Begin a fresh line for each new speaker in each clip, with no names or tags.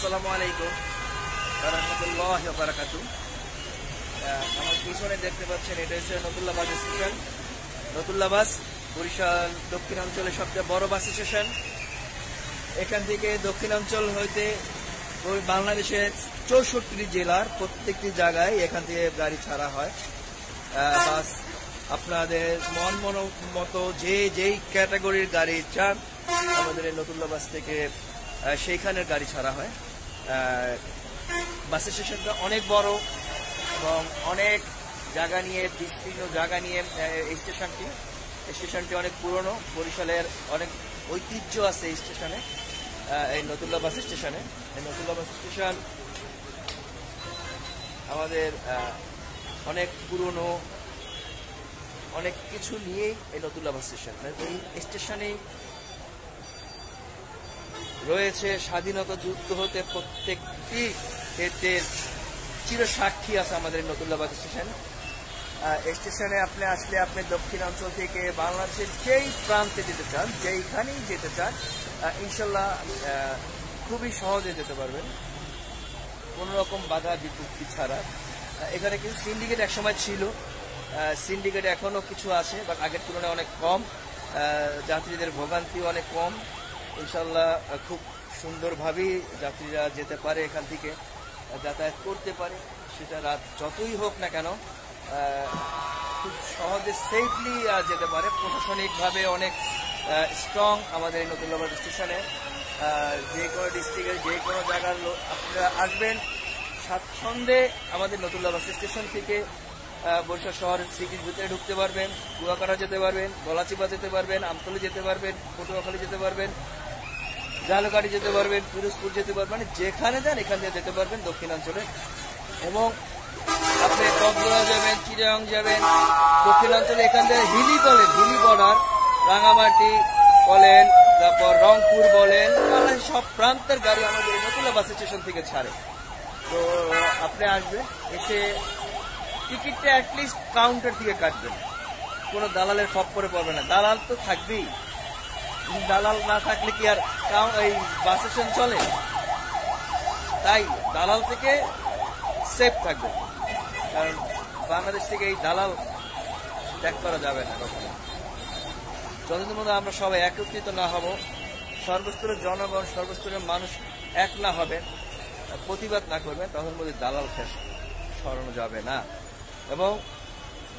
আসসালামু আলাইকুম ওয়া রাহমাতুল্লাহি ওয়া বারাকাতুহু। আমার পিছনে দেখতে পাচ্ছেন এটা হচ্ছে নতুল্লাহ বাস স্টেশন। নতুল্লাহ বাস বরিশাল দক্ষিণাঞ্চলের সবচেয়ে বড় বাস স্টেশন। এখান থেকে দক্ষিণাঞ্চল হইতে বাংলাদেশের 64 জেলার প্রত্যেকটি জায়গায় এখান থেকে গাড়ি ছাড়া হয়। বাস আপনাদের মন মতো যেই ক্যাটাগরির গাড়ি চান আমাদের এই নতুল্লাহ বাস থেকে সেইখানের গাড়ি ছাড়া হয়। বাস স্টেশনটা অনেক বড় এবং অনেক জায়গা নিয়ে বিস্তীর্ণ জায়গা নিয়ে স্টেশনটি অনেক পুরনো। বরিশালের অনেক ঐতিহ্য আছে এই স্টেশনে, এই নতুল্লাহ বাস স্টেশনে। এই নতুল্লাহ বাস স্টেশন আমাদের অনেক পুরনো, অনেক কিছু নিয়েই এই নতুল্লাহ বাস স্টেশন। এই স্টেশনেই রয়েছে স্বাধীনতা যুদ্ধ হতে প্রত্যেকটি ক্ষেত্রের চিরসাক্ষী আছে আমাদের নতুল্লাহ বাস স্টেশন। স্টেশনে আপনি আসলে আপনি দক্ষিণাঞ্চল থেকে বাংলাদেশের যেই প্রান্তে যেতে চান, যেইখানেই যেতে চান, ইনশাল্লাহ খুবই সহজে যেতে পারবেন, কোনো রকম বাধা বিপত্তি ছাড়া। এখানে কিন্তু সিন্ডিকেট একসময় ছিল, সিন্ডিকেট এখনো কিছু আছে, বাট আগের তুলনায় অনেক কম। যাত্রীদের ভোগান্তিও অনেক কম। ইনশাল্লাহ খুব সুন্দরভাবেই যাত্রীরা যেতে পারে, এখান থেকে যাতায়াত করতে পারে, সেটা রাত যতই হোক না কেন খুব সহজে সেফলি যেতে পারে। প্রশাসনিকভাবে অনেক স্ট্রং আমাদের এই নতুল্লাহ বাস স্টেশনে। যে কোনো ডিস্ট্রিক্টের যে কোনো জায়গার লোক আপনারা আসবেন স্বাচ্ছন্দ্যে আমাদের নতুল্লাহ বাস স্টেশন থেকে বরিশাল শহরের সিটির ভিতরে ঢুকতে পারবেন, কুয়াকাটা যেতে পারবেন, গলাচিপা যেতে পারবেন, আমতলী যেতে পারবেন, পটুয়াখালী যেতে পারবেন, জালকাঠি যেতে পারবেন, পিরোজপুর যেতে পারবেন, মানে যেখানে যান এখান থেকে যেতে পারবেন দক্ষিণাঞ্চলে। এবং আপনি কক্সবাজার যাবেন, চিটাগাং যাবেন, দক্ষিণাঞ্চলে এখান থেকে হিলি বলেন, হিলি বর্ডার, রাঙামাটি বলেন, তারপর রংপুর বলেন, বাংলাদেশের সব প্রান্তের গাড়ি আমাদের নতুল্লাহ বাস স্টেশন থেকে ছাড়ে। তো আপনি আসবেন, এসে টিকিটটা অ্যাটলিস্ট কাউন্টার থেকে কাটবেন, কোনো দালালের খপ্পরে পড়বে না। দালাল তো থাকবেই, দালাল না থাকলে কি আর এই বাস স্টেশন চলে? তাই দালাল থেকে সেফ থাকবে, কারণ বাংলাদেশ থেকে এই দালাল ত্যাগ করা যাবে না কখনো। যতদিন মধ্যে আমরা সবাই একত্রিত না হব, সর্বস্তরের জনগণ, সর্বস্তরের মানুষ এক না হবে, প্রতিবাদ না করবে, তখন মধ্যে দালাল সরানো যাবে না। এবং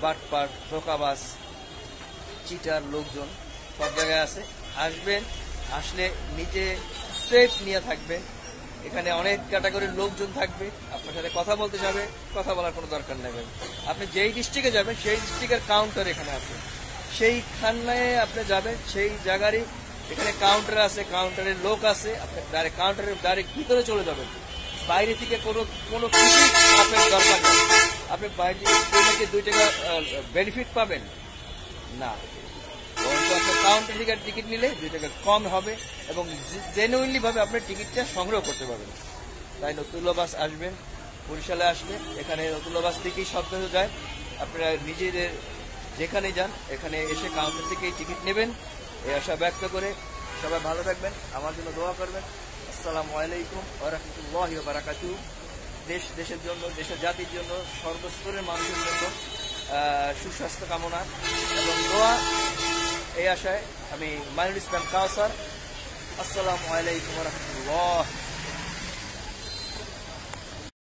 বাটপার, ধোঁকাবাজ, চিটার লোকজন সব জায়গায় আছে। আসবেন, আসলে নিজে সেফ নিয়ে থাকবেন। এখানে অনেক ক্যাটাগরির লোকজন থাকবে, আপনার সাথে কথা বলতে যাবে, কথা বলার কোনো দরকার নেই। আপনি যেই ডিস্ট্রিক্টে যাবেন সেই ডিস্ট্রিক্টের কাউন্টার এখানে আছে, সেইখানে আপনি যাবেন, সেই জায়গারই এখানে কাউন্টার আছে, কাউন্টারের লোক আছে, আপনি ডাইরেক্ট কাউন্টারের ডাইরেক্ট ভিতরে চলে যাবেন। বাইরে থেকে কোনো কিছুই আপনার দরকার নেই। আপনি বাইরে থেকে 2 টাকা বেনিফিট পাবেন না, আপনার কাউন্টার থেকে টিকিট নিলে 2 টাকা কম হবে এবং জেনুইনলি ভাবে আপনার টিকিটটা সংগ্রহ করতে পারবেন। তাই নতুল্লাহ বাস আসবেন, বরিশালে আসবেন, এখানে নতুল্লাহ বাস থেকেই সব কিছু যায়। আপনারা নিজেদের যেখানে যান এখানে এসে কাউন্টার থেকেই টিকিট নেবেন। এই আশা ব্যক্ত করে সবাই ভালো থাকবেন, আমার জন্য দোয়া করবেন। আসসালামু আলাইকুম ওয়া রাহমাতুল্লাহি ওয়া বারাকাতুহু। দেশের জন্য, দেশের জাতির জন্য, সর্বস্তরের মানুষের জন্য সুস্বাস্থ্য কামনা এবং দোয়া, এই আশায় আমি মাইনুল ইসলাম কাউসার। আসসালামু আলাইকুম ওয়া রাহমাতুল্লাহ।